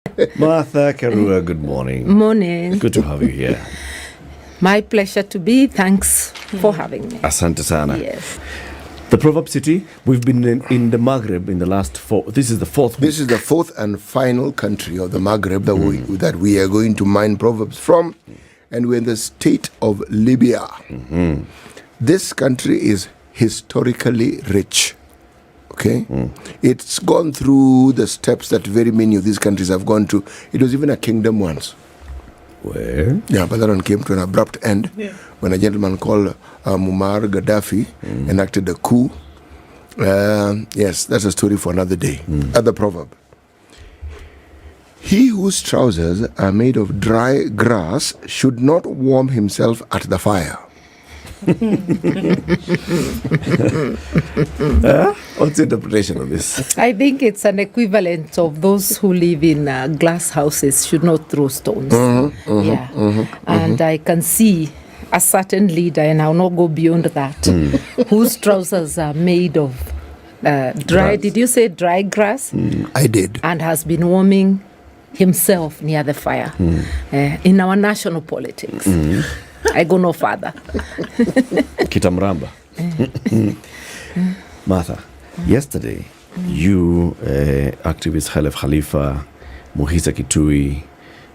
Martha, Karua, good morning. Morning. Good to have you here. My pleasure to be. Thanks for having me. Asante sana. Yes. The Proverb City, we've been in the Maghreb in the last this is the fourth week. This is the fourth and final country of the Maghreb that we are going to mine Proverbs from, and we're in the state of Libya. Mm-hmm. This country is historically rich. Okay? It's gone through the steps that very many of these countries have gone to. It was even a kingdom once. Where? Yeah, but that one came to an abrupt end when a gentleman called Muammar Gaddafi enacted a coup. Yes, that's a story for another day. Other proverb. He whose trousers are made of dry grass should not warm himself at the fire. What's the interpretation of this? I think it's an equivalent of those who live in glass houses should not throw stones. And I can see a certain leader, and I'll not go beyond that, whose trousers are made of dry, did you say dry grass? I did. And has been warming himself near the fire in our national politics. I go no further. Kitamramba. Martha, yesterday you, activist Khalef Khalifa, Muhisa Kitui,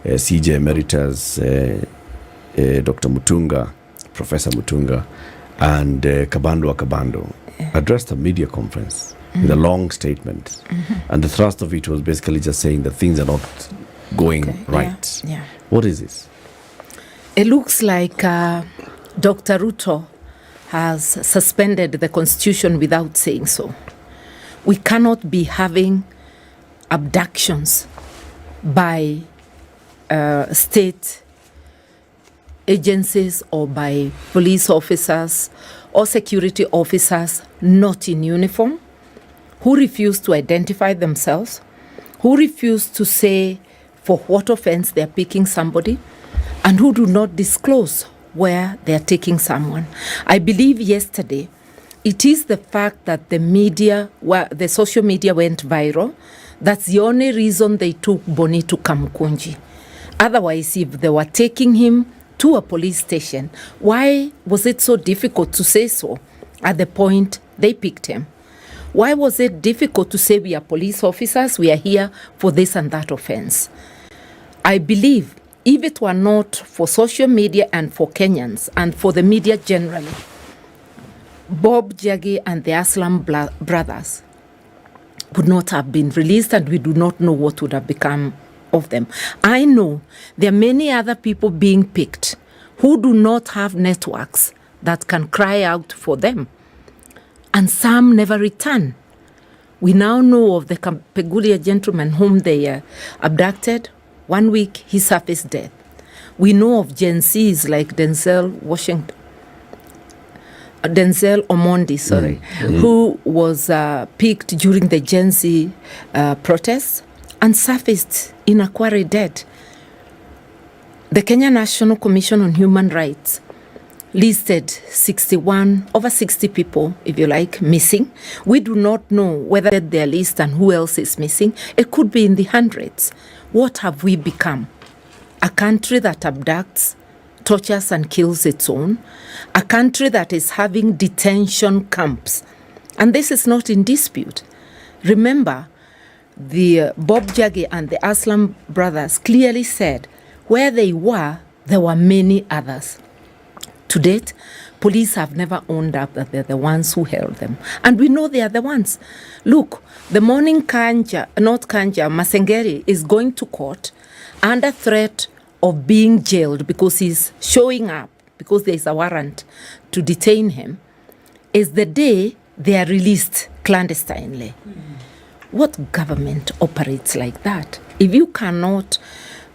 CJ Emeritus, Dr. Mutunga, Professor Mutunga, and Kabando addressed a media conference with a long statement. And the thrust of it was basically just saying that things are not going right. Yeah. What is this? It looks like Dr. Ruto has suspended the constitution without saying so. We cannot be having abductions by state agencies or by police officers or security officers not in uniform, who refuse to identify themselves, who refuse to say for what offense they are picking somebody, and who do not disclose where they are taking someone. I believe yesterday it is the fact that the social media went viral. That's the only reason they took Boni to Kamukunji. Otherwise, if they were taking him to a police station, why was it so difficult to say so at the point they picked him? Why was it difficult to say we are police officers, we are here for this and that offense? I believe if it were not for social media and for Kenyans and for the media generally, Bob Jagi and the Aslam brothers would not have been released, and we do not know what would have become of them. I know there are many other people being picked who do not have networks that can cry out for them, and some never return. We now know of the Pegulia gentleman whom they abducted. 1 week, he surfaced dead. We know of Gen Zs like Denzel Omondi, who was picked during the Gen Z protests and surfaced in a quarry dead. The Kenya National Commission on Human Rights listed over 60 people, if you like, missing. We do not know whether their list and who else is missing. It could be in the hundreds. What have we become? A country that abducts, tortures and kills its own. A country that is having detention camps. And this is not in dispute. Remember, the Bob Jagi and the Aslam brothers clearly said where they were, there were many others. To date, police have never owned up that they're the ones who held them. And we know they are the ones. Look, the morning Masengeri is going to court under threat of being jailed because he's showing up, because there is a warrant to detain him, is the day they are released clandestinely. What government operates like that? If you cannot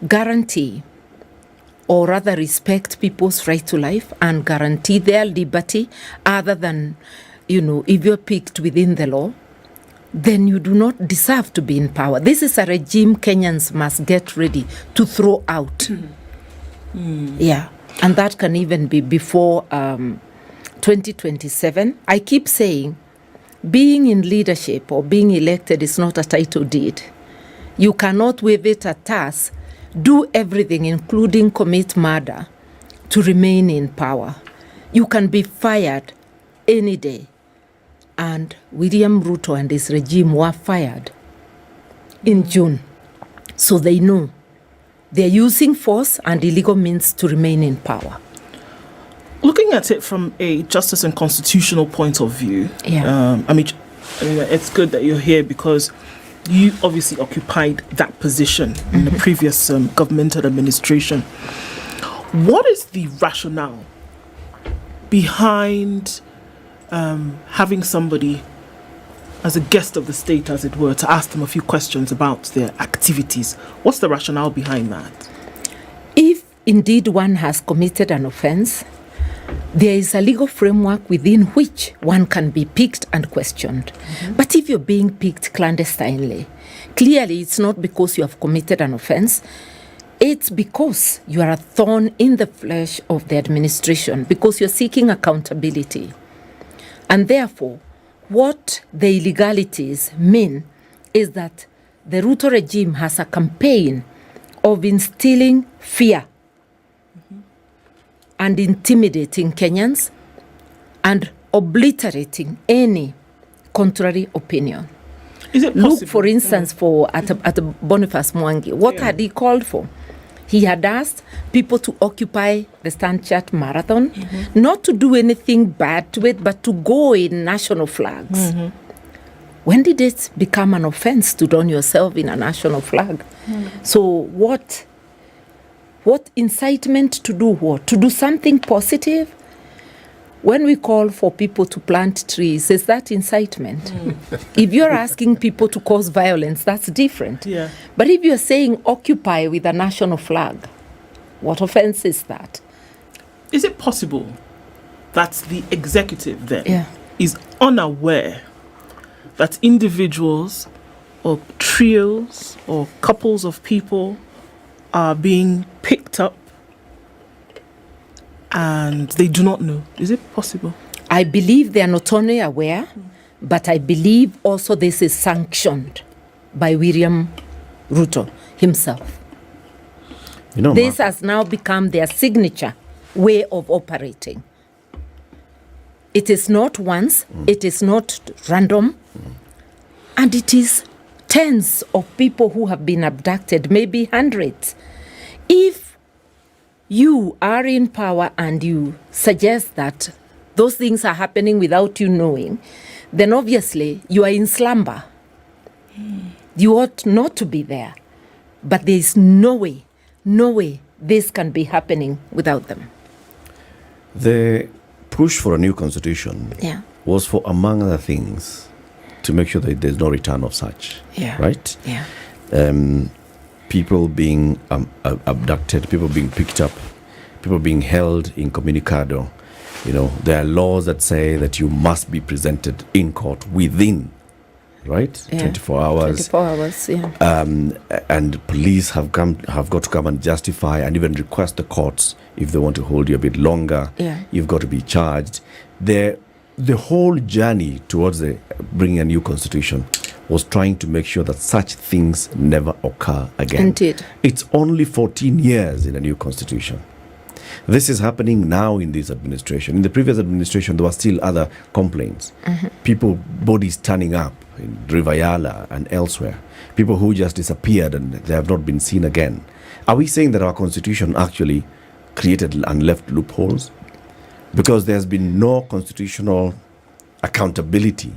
guarantee or rather respect people's right to life and guarantee their liberty other than, if you're picked within the law, then you do not deserve to be in power. This is a regime Kenyans must get ready to throw out. Yeah, and that can even be before 2027. I keep saying being in leadership or being elected is not a title deed. You cannot wave it at us, do everything, including commit murder, to remain in power. You can be fired any day. And William Ruto and his regime were fired in June. So they know they're using force and illegal means to remain in power. Looking at it from a justice and constitutional point of view, I mean, it's good that you're here because you obviously occupied that position in the previous governmental administration. What is the rationale behind having somebody as a guest of the state, as it were, to ask them a few questions about their activities? What's the rationale behind that? If indeed one has committed an offense, there is a legal framework within which one can be picked and questioned. But if you're being picked clandestinely, clearly it's not because you have committed an offense. It's because you are a thorn in the flesh of the administration, because you're seeking accountability. And therefore, what the illegalities mean is that the Ruto regime has a campaign of instilling fear and intimidating Kenyans and obliterating any contrary opinion. Is it possible? Look, for instance, at Boniface Mwangi. What had he called for? He had asked people to occupy the Stand Chat Marathon, not to do anything bad to it, but to go in national flags. When did it become an offense to don yourself in a national flag? So what incitement to do what? To do something positive? When we call for people to plant trees, is that incitement? If you're asking people to cause violence, that's different. Yeah. But if you're saying occupy with a national flag, what offense is that? Is it possible that the executive then Yeah. is unaware that individuals or trios or couples of people are being picked up and they do not know? Is it possible? I believe they are not only aware, but I believe also this is sanctioned by William Ruto himself. You know, This has now become their signature way of operating. It is not once, it is not random, and it is tens of people who have been abducted, maybe hundreds. If you are in power and you suggest that those things are happening without you knowing, then obviously you are in slumber. You ought not to be there. But there is no way this can be happening without them. the push for a new constitution Yeah. was for, among other things, to make sure that there's no return of such. Yeah. Right? Yeah. People being abducted, people being picked up, people being held incommunicado. You know, there are laws that say that you must be presented in court within, right, Yeah. 24 hours. 24 hours, yeah. And police have got to come and justify and even request the courts if they want to hold you a bit longer. Yeah. You've got to be charged. The whole journey towards bringing a new constitution was trying to make sure that such things never occur again. Indeed. It's only 14 years in a new constitution. This is happening now in this administration. In the previous administration, there were still other complaints. People, bodies turning up in Rivayala and elsewhere. People who just disappeared and they have not been seen again. Are we saying that our constitution actually created and left loopholes? Because there's been no constitutional accountability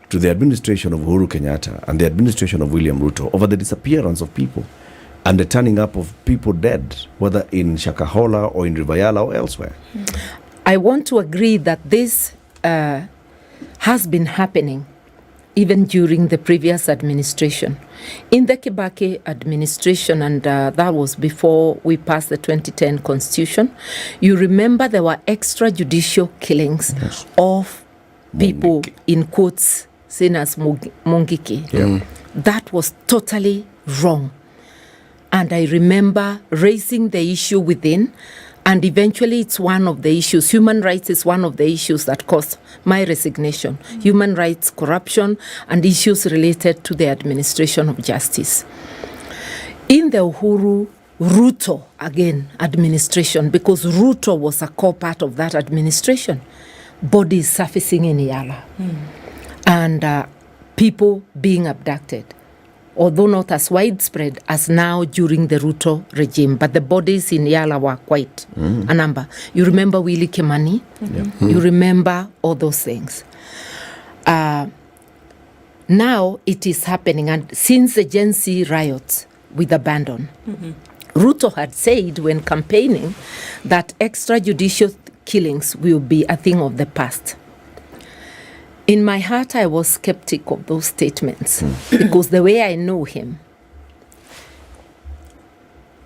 to the administration of Uhuru Kenyatta and the administration of William Ruto over the disappearance of people and the turning up of people dead, whether in Shakahola or in Rivayala or elsewhere. I want to agree that this has been happening even during the previous administration. In the Kibaki administration, and that was before we passed the 2010 constitution, you remember there were extrajudicial killings of people, in quotes, seen as Mungiki. Yeah. That was totally wrong. And I remember raising the issue within And eventually it's one of the issues. Human rights is one of the issues that caused my resignation. Human rights, corruption, and issues related to the administration of justice. In the Uhuru, Ruto, again, administration, because Ruto was a core part of that administration, bodies surfacing in Yala. And people being abducted, although not as widespread as now during the Ruto regime, but the bodies in Yala were quite a number. You remember Willie Kimani? You remember all those things. Now it is happening, and since the Gen Z riots with abandon, Ruto had said when campaigning that extrajudicial killings will be a thing of the past. In my heart, I was skeptic of those statements because the way I know him,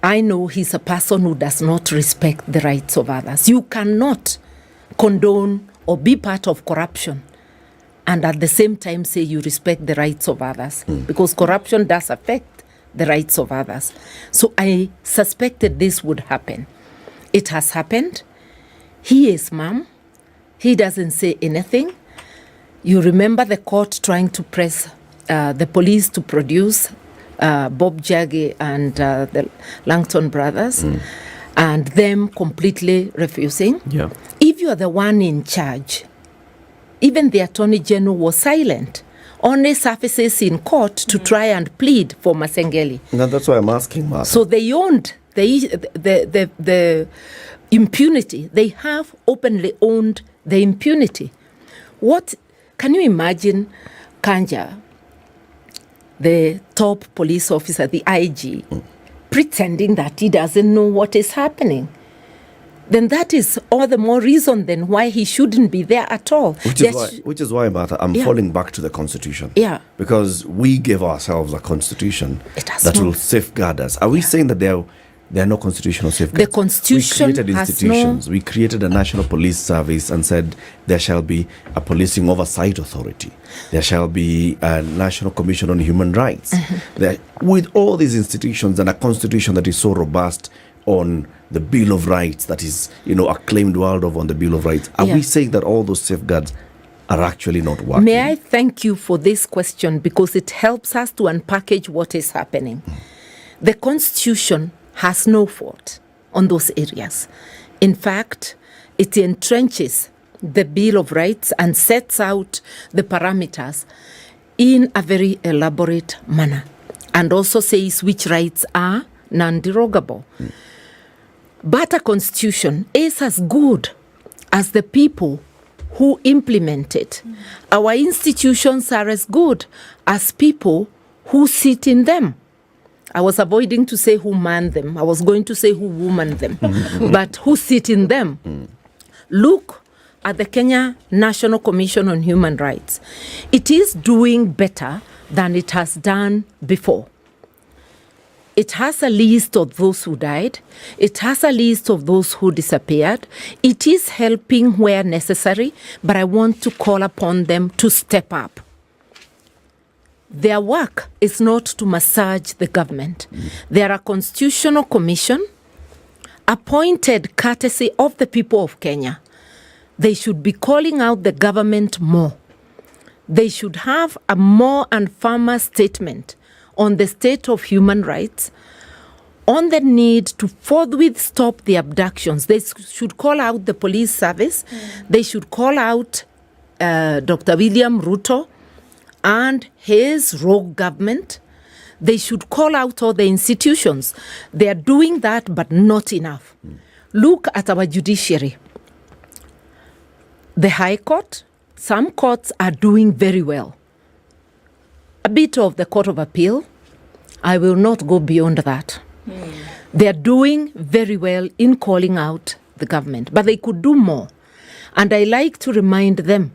I know he's a person who does not respect the rights of others. You cannot condone or be part of corruption and at the same time say you respect the rights of others, because corruption does affect the rights of others. So I suspected this would happen. It has happened. He is mum. He doesn't say anything. You remember the court trying to press the police to produce Bob Jaggi and the Langton brothers, and them completely refusing. Yeah. If you are the one in charge, even the Attorney General was silent. Only surfaces in court to try and plead for Masengeli. No, that's why I'm asking, Martha. So they owned the impunity. They have openly owned the impunity. What can you imagine Kanja, the top police officer, the IG, pretending that he doesn't know what is happening? Then that is all the more reason then why he shouldn't be there at all. Which is why, Martha, I'm falling back to the Constitution. Yeah. Because we gave ourselves a Constitution It that will safeguard us. Are we saying that there are no constitutional safeguards? The Constitution We created has institutions. We created a National Police Service and said there shall be a policing oversight authority. There shall be a National Commission on Human Rights. With all these institutions and a Constitution that is so robust on the Bill of Rights, that is, acclaimed world over on the Bill of Rights. Are we saying that all those safeguards are actually not working? May I thank you for this question because it helps us to unpackage what is happening. The Constitution has no fault on those areas. In fact, it entrenches the Bill of Rights and sets out the parameters in a very elaborate manner, and also says which rights are non-derogable. But a constitution is as good as the people who implement it. Our institutions are as good as people who sit in them. I was avoiding to say who man them. I was going to say who woman them. But who sit in them. Look at the Kenya National Commission on Human Rights. It is doing better than it has done before. It has a list of those who died. It has a list of those who disappeared. It is helping where necessary, but I want to call upon them to step up. Their work is not to massage the government. They are a constitutional commission appointed courtesy of the people of Kenya. They should be calling out the government more. They should have a more and firmer statement on the state of human rights, on the need to forthwith stop the abductions. They should call out the police service. They should call out Dr. William Ruto and his rogue government. They should call out all the institutions. They are doing that, but not enough. Look at our judiciary. The High Court, some courts are doing very well. A bit of the Court of Appeal, I will not go beyond that. They are doing very well in calling out the government, but they could do more. And I like to remind them,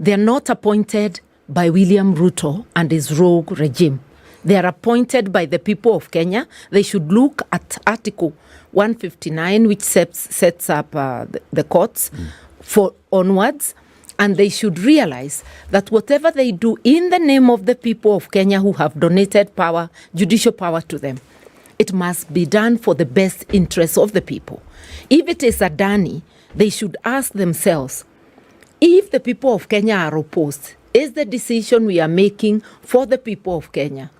they are not appointed by William Ruto and his rogue regime. They are appointed by the people of Kenya. They should look at Article 159, which sets up the courts for onwards. And they should realize that whatever they do in the name of the people of Kenya who have donated power, judicial power to them, it must be done for the best interests of the people. If it is Adani, they should ask themselves, if the people of Kenya are opposed, is the decision we are making for the people of Kenya?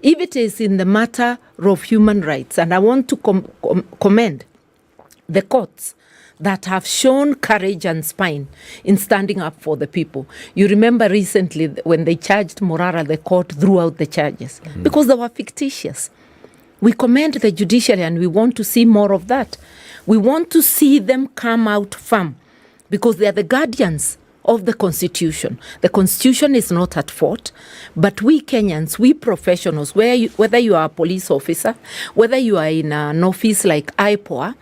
If it is in the matter of human rights, and I want to commend the courts that have shown courage and spine in standing up for the people. You remember recently when they charged Morara, the court threw out the charges because they were fictitious. We commend the judiciary and we want to see more of that. We want to see them come out firm because they are the guardians of the Constitution. The Constitution is not at fault, but we Kenyans, we professionals, whether you are a police officer, whether you are in an office like IPOA,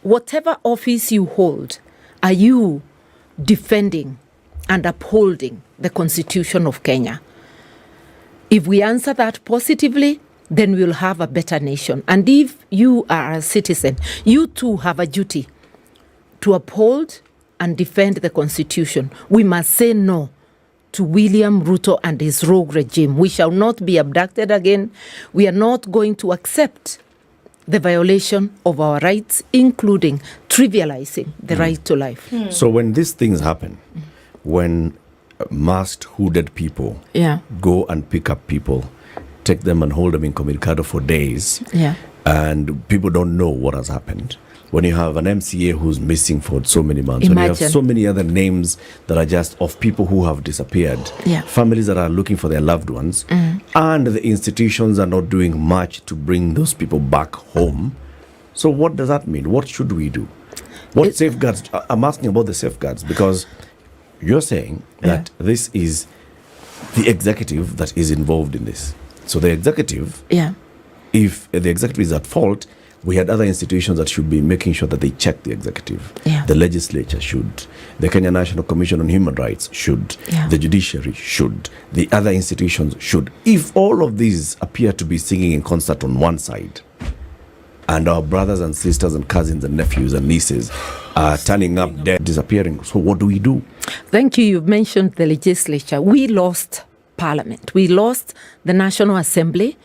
whatever office you hold, are you defending and upholding the Constitution of Kenya? If we answer that positively, then we'll have a better nation. And if you are a citizen, you too have a duty to uphold and defend the Constitution. We must say no to William Ruto and his rogue regime. We shall not be abducted again. We are not going to accept the violation of our rights, including trivializing the right to life. So when these things happen, when masked, hooded people go and pick up people, take them and hold them in Communicado for days, and people don't know what has happened. When you have an MCA who's missing for so many months, when you have so many other names that are just of people who have disappeared, families that are looking for their loved ones, and the institutions are not doing much to bring those people back home. So what does that mean? What should we do? What safeguards? I'm asking about the safeguards because you're saying that this is the executive that is involved in this. So the executive, if the executive is at fault, we had other institutions that should be making sure that they check the executive. The legislature should. The Kenya National Commission on Human Rights should. The judiciary should. The other institutions should. If all of these appear to be singing in concert on one side, and our brothers and sisters and cousins and nephews and nieces are turning up dead, disappearing, so what do we do? Thank you. You've mentioned the legislature. We lost Parliament. We lost the National Assembly.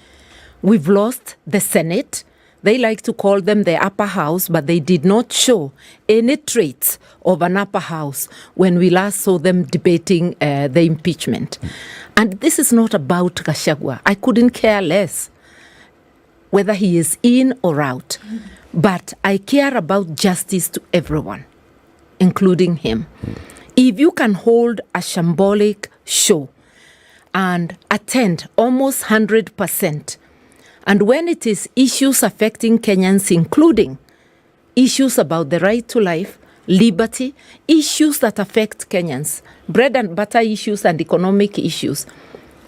We've lost the Senate. They like to call them the upper house, but they did not show any traits of an upper house when we last saw them debating the impeachment. And this is not about Gachagua. I couldn't care less whether he is in or out. But I care about justice to everyone, including him. If you can hold a shambolic show and attend almost 100%, and when it is issues affecting Kenyans, including issues about the right to life, liberty, issues that affect Kenyans, bread and butter issues and economic issues,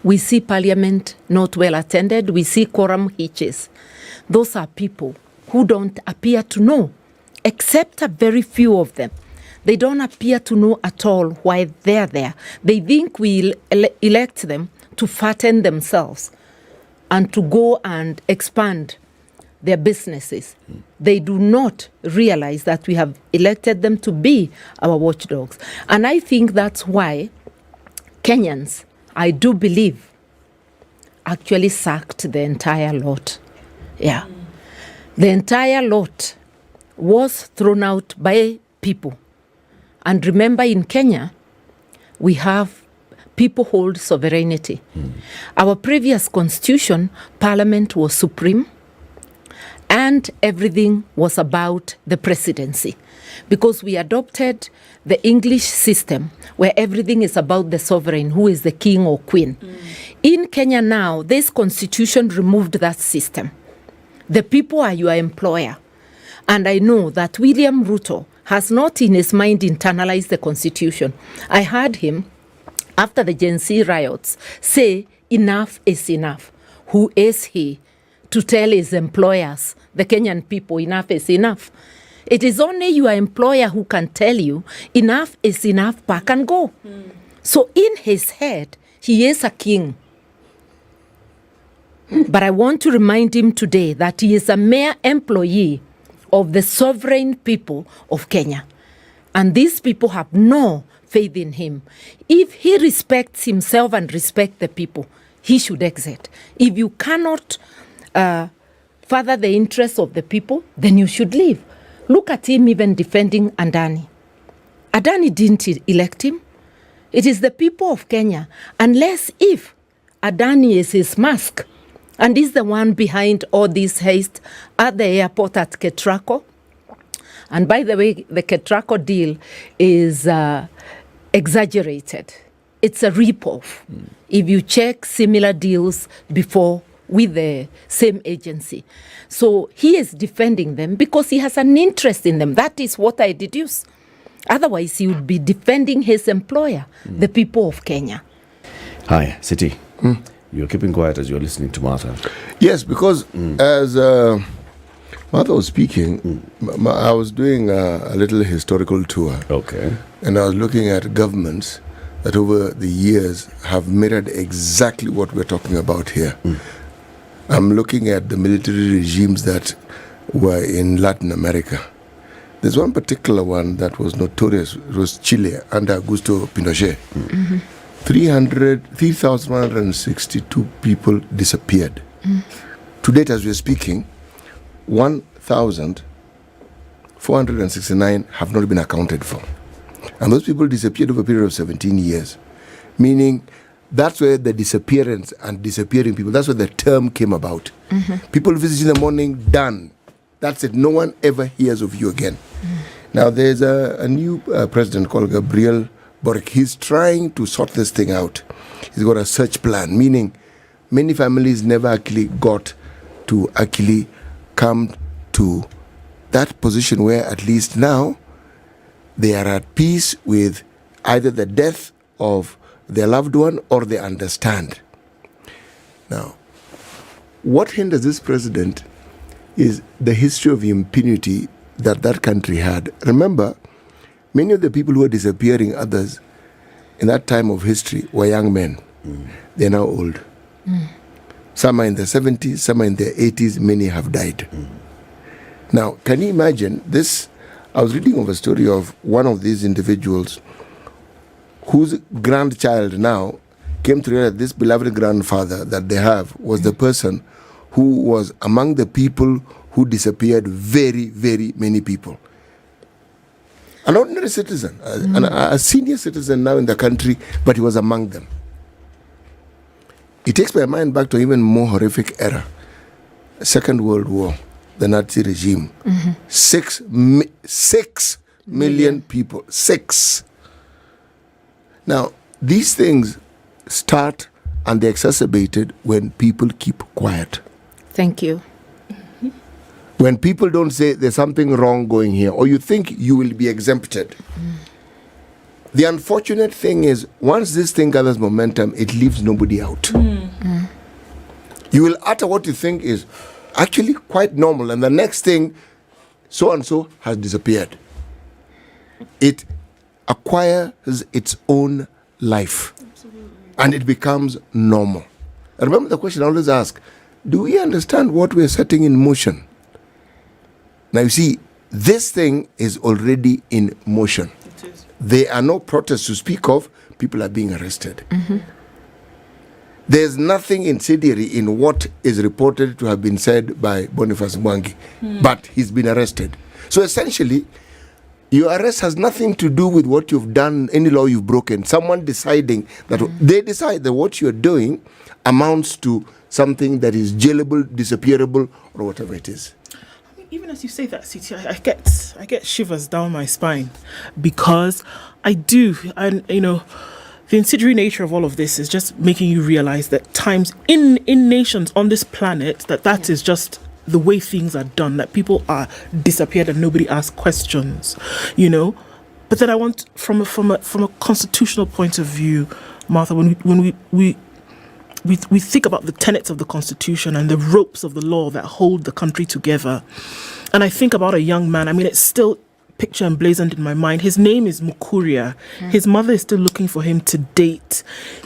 we see Parliament not well attended. We see quorum hitches. Those are people who don't appear to know, except a very few of them. They don't appear to know at all why they're there. They think we elect them to fatten themselves and to go and expand their businesses. They do not realize that we have elected them to be our watchdogs. And I think that's why Kenyans, I do believe, actually sacked the entire lot. The entire lot was thrown out by people. And remember, in Kenya, we have people hold sovereignty. Our previous constitution, Parliament was supreme, and everything was about the presidency. Because we adopted the English system where everything is about the sovereign, who is the king or queen. In Kenya now, this constitution removed that system. The people are your employer. And I know that William Ruto has not in his mind internalized the constitution. I heard him, after the Gen Z riots, say, enough is enough. Who is he to tell his employers, the Kenyan people, enough is enough? It is only your employer who can tell you, enough is enough, pack and go. So in his head, he is a king. But I want to remind him today that he is a mere employee of the sovereign people of Kenya. And these people have no faith in him. If he respects himself and respects the people, he should exit. If you cannot further the interests of the people, then you should leave. Look at him even defending Adani. Adani didn't elect him. It is the people of Kenya. Unless if Adani is his mask and is the one behind all this haste at the airport at Ketraco. And by the way, the Ketraco deal is exaggerated. It's a rip-off. If you check similar deals before with the same agency. So he is defending them because he has an interest in them. That is what I deduce. Otherwise, he would be defending his employer, the people of Kenya. Hi, Siti. You're keeping quiet as you're listening to Martha. Yes, because as Martha was speaking, I was doing a little historical tour. Okay. And I was looking at governments that over the years have mirrored exactly what we're talking about here. I'm looking at the military regimes that were in Latin America. There's one particular one that was notorious. It was Chile under Augusto Pinochet. 3,162 people disappeared. To date, as we're speaking, 1,469 have not been accounted for. And those people disappeared over a period of 17 years. Meaning, that's where the disappearance and disappearing people, that's where the term came about. People visit in the morning, done. That's it. No one ever hears of you again. Now, there's a new president called Gabriel Boric. He's trying to sort this thing out. He's got a search plan, meaning many families never actually got to actually come to that position where at least now they are at peace with either the death of their loved one or they understand. Now, what hinders this president is the history of impunity that country had. Remember, many of the people who were disappearing others in that time of history were young men. They're now old. Some are in their 70s, some are in their 80s, many have died. Now, can you imagine this? I was reading of a story of one of these individuals whose grandchild now came to realize this beloved grandfather that they have was the person who was among the people who disappeared very, very many people. An ordinary citizen, a senior citizen now in the country, but he was among them. It takes my mind back to an even more horrific era. Second World War, the Nazi regime. 6 million people. 6. Now, these things start and they're exacerbated when people keep quiet. Thank you. When people don't say there's something wrong going here, or you think you will be exempted. The unfortunate thing is, once this thing gathers momentum, it leaves nobody out. You will utter what you think is actually quite normal, and the next thing, so-and-so has disappeared. It acquires its own life. Absolutely. And it becomes normal. I remember the question I always ask, do we understand what we're setting in motion? Now you see, this thing is already in motion. It is. There are no protests to speak of. People are being arrested. There's nothing incendiary in what is reported to have been said by Boniface Mwangi, but he's been arrested. So essentially, your arrest has nothing to do with what you've done, any law you've broken. Someone deciding that they decide that what you're doing amounts to something that is jailable, disappearable, or whatever it is. Even as you say that, Siti, I get shivers down my spine because I do, and the incendiary nature of all of this is just making you realize that times in nations on this planet that is just the way things are done, that people are disappeared and nobody asks questions, But then I want from a constitutional point of view, Martha, when we think about the tenets of the Constitution and the ropes of the law that hold the country together. And I think about a young man. I mean, it's still picture emblazoned in my mind. His name is Mukuria. His mother is still looking for him to date.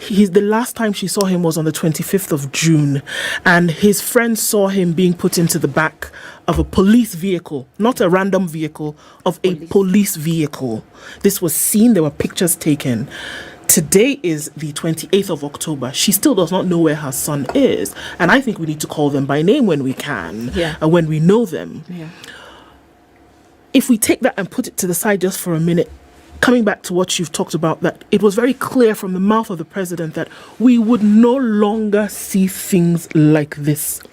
The last time she saw him was on the 25th of June. And his friends saw him being put into the back of a police vehicle, not a random vehicle, of a police vehicle. This was seen. There were pictures taken. today is the 28th of October. She still does not know where her son is. And I think we need to call them by name when we can, and when we know them. Yeah. If we take that and put it to the side just for a minute, coming back to what you've talked about, that it was very clear from the mouth of the president that we would no longer see things like this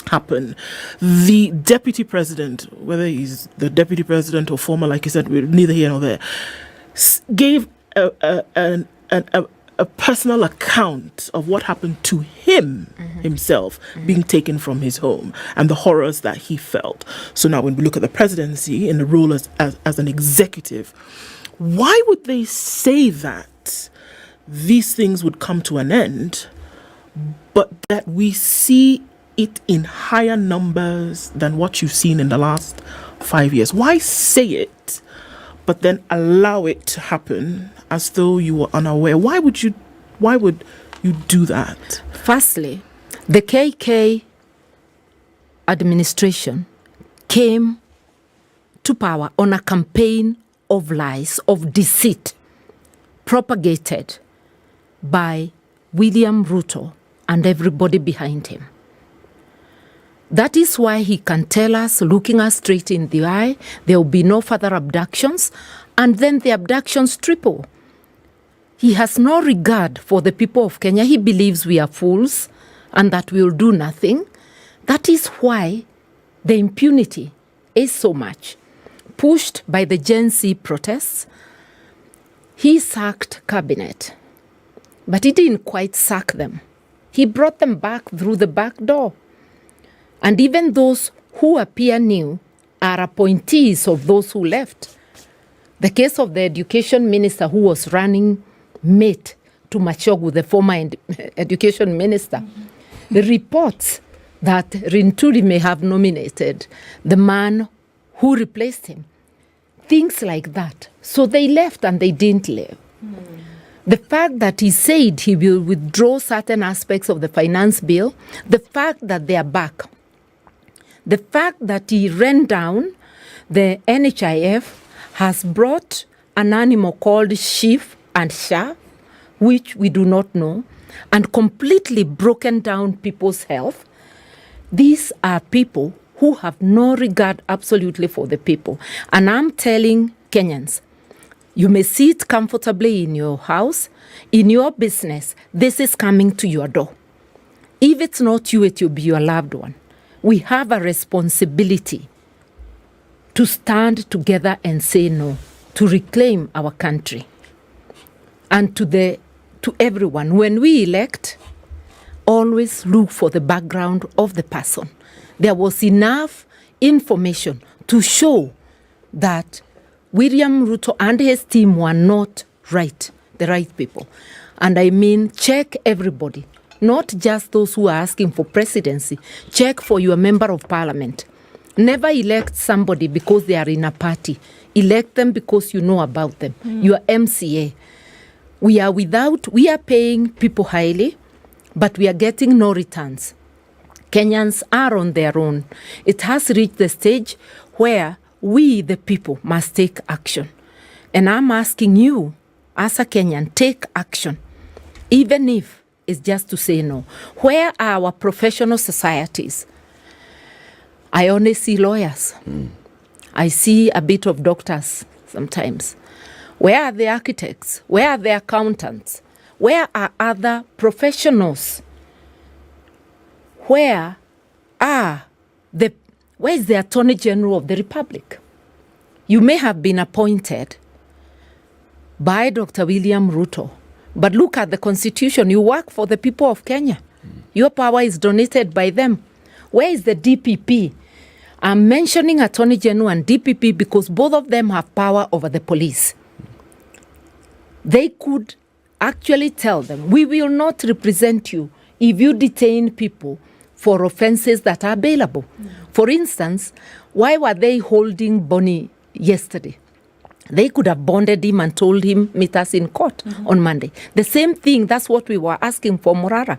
happen. The deputy president, whether he's the deputy president or former, like you said, we're neither here nor there, gave a personal account of what happened to him himself being taken from his home and the horrors that he felt. So now when we look at the presidency in the role as an executive, why would they say that these things would come to an end, but that we see it in higher numbers than what you've seen in the last 5 years? Why say it, but then allow it to happen as though you were unaware? Why would you do that? Firstly, the KK administration came to power on a campaign of lies, of deceit, propagated by William Ruto and everybody behind him. That is why he can tell us, looking us straight in the eye, there will be no further abductions, and then the abductions triple. He has no regard for the people of Kenya. He believes we are fools and that we will do nothing. That is why the impunity is so much. Pushed by the Gen Z protests, he sacked cabinet. But he didn't quite sack them. He brought them back through the back door. And even those who appear new are appointees of those who left. The case of the education minister who was running mate to Machogu, the former education minister, reports that Rinturi may have nominated the man who replaced him. Things like that. So they left and they didn't leave. The fact that he said he will withdraw certain aspects of the finance bill, the fact that they are back, the fact that he ran down the NHIF has brought an animal called sheep and sha, which we do not know, and completely broken down people's health. These are people who have no regard absolutely for the people. And I'm telling Kenyans, you may sit comfortably in your house, in your business. This is coming to your door. If it's not you, it will be your loved one. We have a responsibility to stand together and say no, to reclaim our country. And to everyone, when we elect, always look for the background of the person. There was enough information to show that William Ruto and his team were not right, the right people. And I mean, check everybody, not just those who are asking for presidency. Check for your member of parliament. Never elect somebody because they are in a party. Elect them because you know about them. Your MCA. We are paying people highly, but we are getting no returns. Kenyans are on their own. It has reached the stage where we, the people, must take action. And I'm asking you, as a Kenyan, take action, even if it's just to say no. Where are our professional societies? I only see lawyers. I see a bit of doctors sometimes. Where are the architects? Where are the accountants? Where are other professionals? Where is the Attorney General of the Republic? You may have been appointed by Dr. William Ruto, but look at the Constitution. You work for the people of Kenya. Your power is donated by them. Where is the DPP? I'm mentioning Attorney General and DPP because both of them have power over the police. They could actually tell them, we will not represent you if you detain people for offenses that are bailable. For instance, why were they holding Bonnie yesterday? They could have bonded him and told him, meet us in court on Monday. The same thing, that's what we were asking for Morara.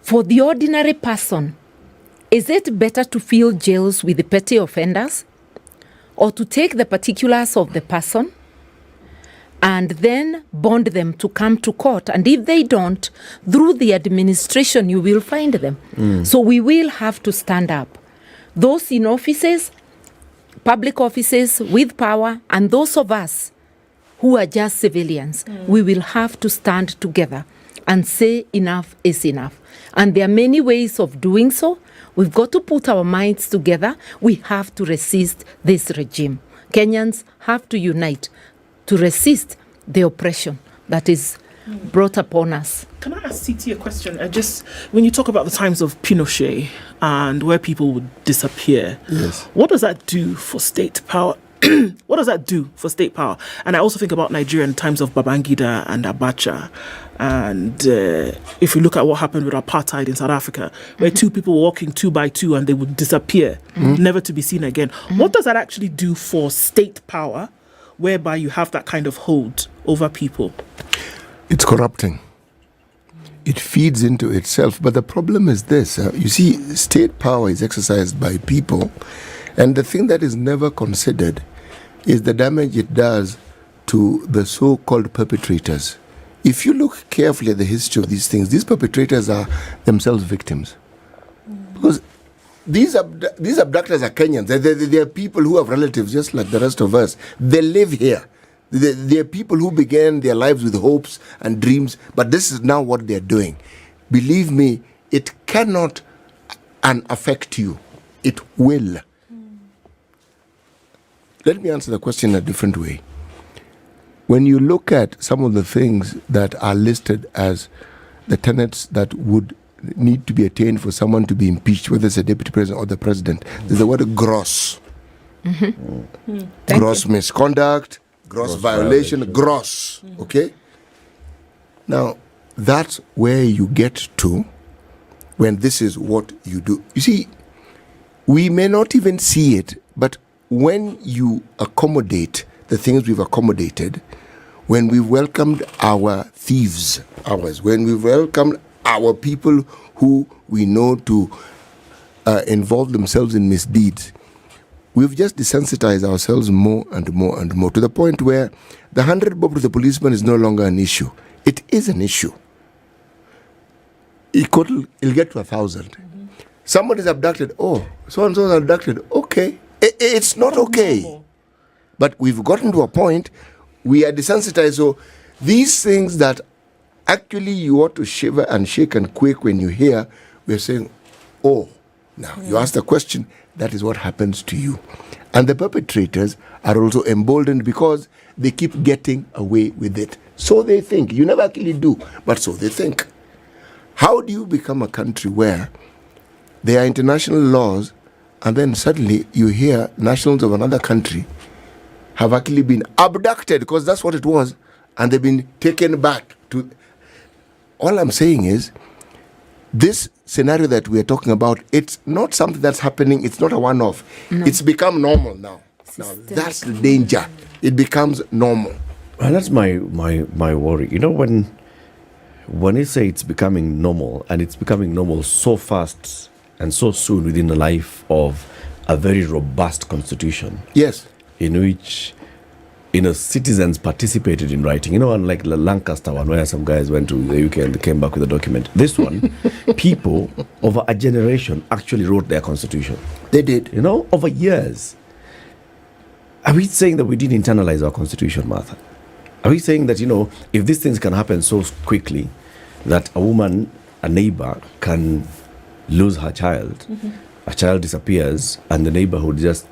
For the ordinary person, is it better to fill jails with the petty offenders or to take the particulars of the person and then bond them to come to court. And if they don't, through the administration, you will find them. So we will have to stand up. Those in offices, public offices with power, and those of us who are just civilians, we will have to stand together and say enough is enough. And there are many ways of doing so. We've got to put our minds together. We have to resist this regime. Kenyans have to unite to resist the oppression that is brought upon us. Can I ask CT a question? Just when you talk about the times of Pinochet and where people would disappear, Yes. what does that do for state power? What does that do for state power? And I also think about Nigeria in times of Babangida and Abacha. And if you look at what happened with apartheid in South Africa, where two people were walking 2 by 2 and they would disappear, never to be seen again. What does that actually do for state power, whereby you have that kind of hold over people? It's corrupting. It feeds into itself. But the problem is this. You see, state power is exercised by people. And the thing that is never considered is the damage it does to the so-called perpetrators. If you look carefully at the history of these things, these perpetrators are themselves victims. Because these abductors are Kenyans. They are people who have relatives just like the rest of us. They live here. They are people who began their lives with hopes and dreams, but this is now what they're doing. Believe me, it cannot unaffect you. It will. Let me answer the question in a different way. When you look at some of the things that are listed as the tenets that would need to be attained for someone to be impeached, whether it's a deputy president or the president, there's the word gross. Gross misconduct, gross violation, gross. Okay? Now, that's where you get to when this is what you do. You see, we may not even see it, but when you accommodate the things we've accommodated, when we welcomed our thieves, when we welcomed our people who we know to involve themselves in misdeeds, we've just desensitized ourselves more and more and more, to the point where the 100 bob to the policeman is no longer an issue. It is an issue. It'll get to 1,000. Somebody's abducted. Oh, so-and-so is abducted. Okay. It's not okay. But we've gotten to a point, we are desensitized. So these things that actually you ought to shiver and shake and quake when you hear, we're saying, oh, now you ask the question, that is what happens to you. And the perpetrators are also emboldened because they keep getting away with it. So they think. You never actually do, but so they think. How do you become a country where there are international laws and then suddenly you hear nationals of another country have actually been abducted, because that's what it was, and they've been taken back to... All I'm saying is, this scenario that we are talking about, it's not something that's happening, it's not a one-off. No. It's become normal now. Now, that's the danger. It becomes normal. Well, that's my worry. You know, when you say it's becoming normal, and it's becoming normal so fast and so soon within the life of a very robust constitution. Yes. In which, citizens participated in writing. Unlike the Lancaster one, where some guys went to the UK and they came back with a document. This one, people over a generation actually wrote their constitution. They did. Over years. Are we saying that we didn't internalize our constitution, Martha? Are we saying that, if these things can happen so quickly, that a woman, a neighbor, can lose her child, a child disappears, and the neighborhood just,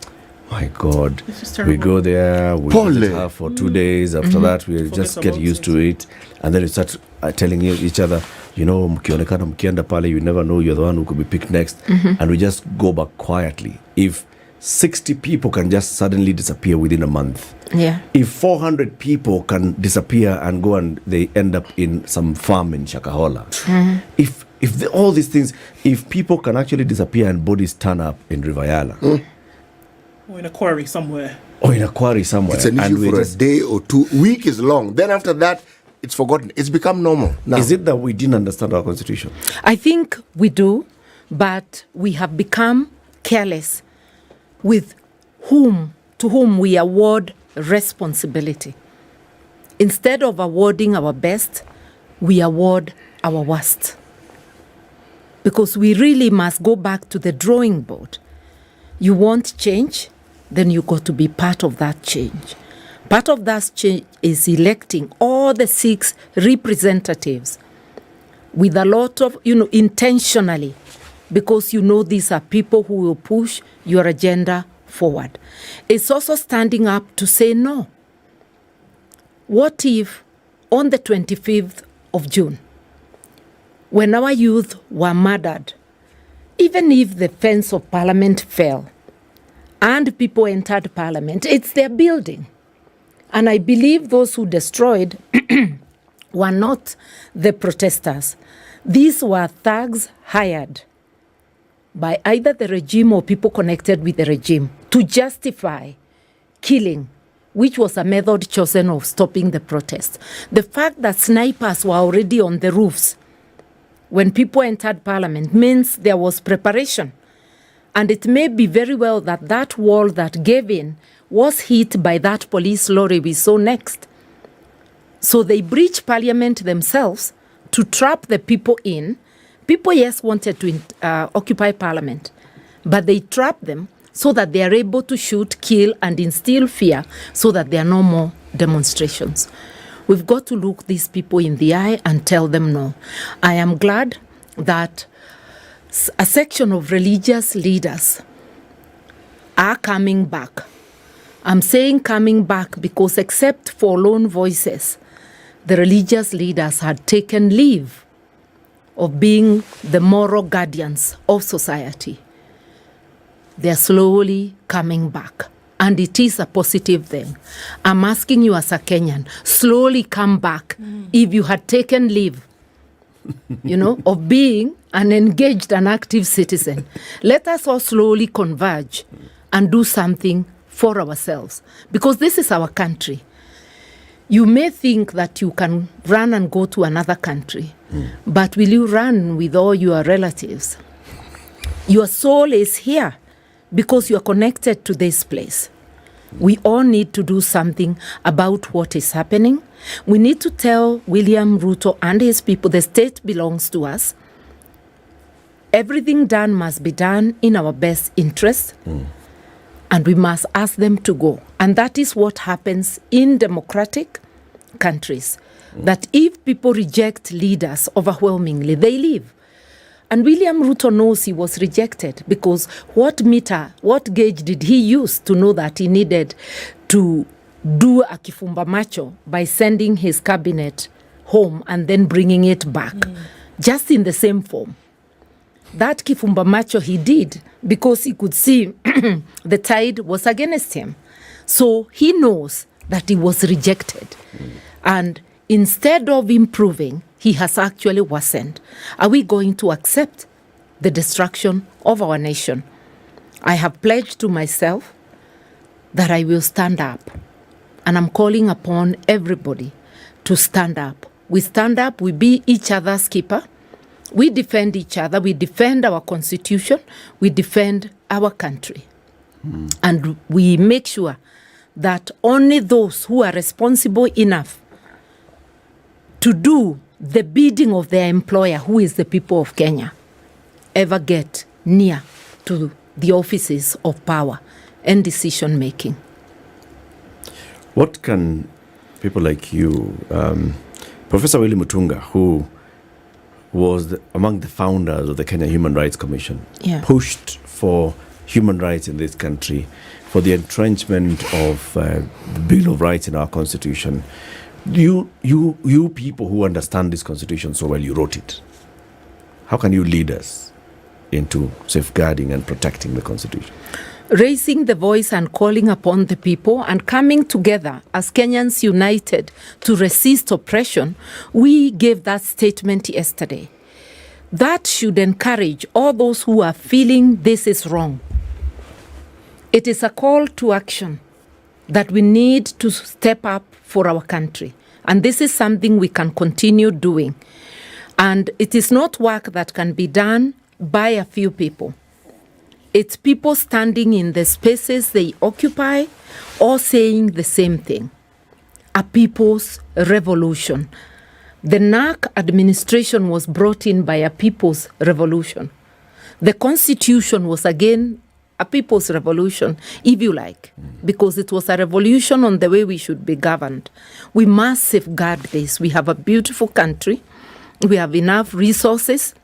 my God, we go there, we visit her for 2 days, after that we just get used to it, and then we start telling each other, mkionekana mkienda pale, you never know, you're the one who could be picked next, and we just go back quietly. If 60 people can just suddenly disappear within a month, if 400 people can disappear and go and they end up in some farm in Shakahola, if all these things, if people can actually disappear and bodies turn up in Rivayala, or in a quarry somewhere. It's an issue for a day or 2. Week is long. Then after that, it's forgotten. It's become normal now. Is it that we didn't understand our constitution? I think we do, but we have become careless with to whom we award responsibility. Instead of awarding our best, we award our worst. Because we really must go back to the drawing board. You want change, then you got to be part of that change. Part of that change is electing all the 6 representatives with a lot of, intentionally, because these are people who will push your agenda forward. It's also standing up to say no. What if on the 25th of June, when our youth were murdered, even if the fence of Parliament fell and people entered Parliament, it's their building. And I believe those who destroyed were not the protesters. These were thugs hired by either the regime or people connected with the regime to justify killing, which was a method chosen of stopping the protest. The fact that snipers were already on the roofs when people entered Parliament means there was preparation. And it may be very well that that wall that gave in was hit by that police lorry we saw next. So they breached Parliament themselves to trap the people in. People, yes, wanted to occupy Parliament, but they trapped them so that they are able to shoot, kill, and instill fear so that there are no more demonstrations. We've got to look these people in the eye and tell them no. I am glad that a section of religious leaders are coming back. I'm saying coming back because except for lone voices, the religious leaders had taken leave of being the moral guardians of society. They're slowly coming back. And it is a positive thing. I'm asking you as a Kenyan, slowly come back if you had taken leave, of being an engaged and active citizen. Let us all slowly converge and do something for ourselves, because this is our country. You may think that you can run and go to another country, but will you run with all your relatives? Your soul is here because you are connected to this place. We all need to do something about what is happening. We need to tell William Ruto and his people the state belongs to us. Everything done must be done in our best interest. And we must ask them to go. And that is what happens in democratic countries. That if people reject leaders overwhelmingly, they leave. And William Ruto knows he was rejected because what gauge did he use to know that he needed to do a kifumba macho by sending his cabinet home and then bringing it back, just in the same form? That kifumba macho he did because he could see the tide was against him. So he knows that he was rejected. And instead of improving, he has actually worsened. Are we going to accept the destruction of our nation? I have pledged to myself that I will stand up. And I'm calling upon everybody to stand up. We stand up, we be each other's keeper. We defend each other, we defend our constitution, we defend our country. And we make sure that only those who are responsible enough to do the bidding of their employer, who is the people of Kenya, ever get near to the offices of power and decision making. What can people like you, Professor Willie Mutunga, who was among the founders of the Kenya Human Rights Commission, pushed for human rights in this country, for the entrenchment of the Bill of Rights in our constitution. You people who understand this constitution so well, you wrote it. How can you lead us into safeguarding and protecting the constitution? Raising the voice and calling upon the people and coming together as Kenyans united to resist oppression, we gave that statement yesterday. That should encourage all those who are feeling this is wrong. It is a call to action that we need to step up for our country. And this is something we can continue doing. And it is not work that can be done by a few people. It's people standing in the spaces they occupy or saying the same thing. a people's revolution. The NARC administration was brought in by a people's revolution. The constitution was again a people's revolution, if you like, because it was a revolution on the way we should be governed. We must safeguard this. We have a beautiful country. We have enough resources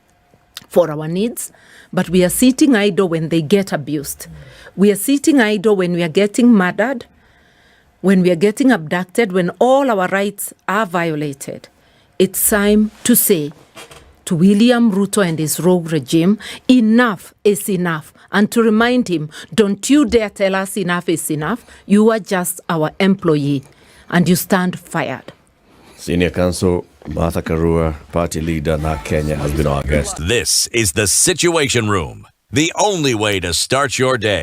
for our needs, but we are sitting idle when they get abused. We are sitting idle when we are getting murdered, when we are getting abducted, when all our rights are violated. It's time to say to William Ruto and his rogue regime, enough is enough. And to remind him, don't you dare tell us enough is enough. You are just our employee and you stand fired. Senior Counsel Martha Karua, party leader, NARC Kenya, has been our guest. This is the Situation Room, the only way to start your day.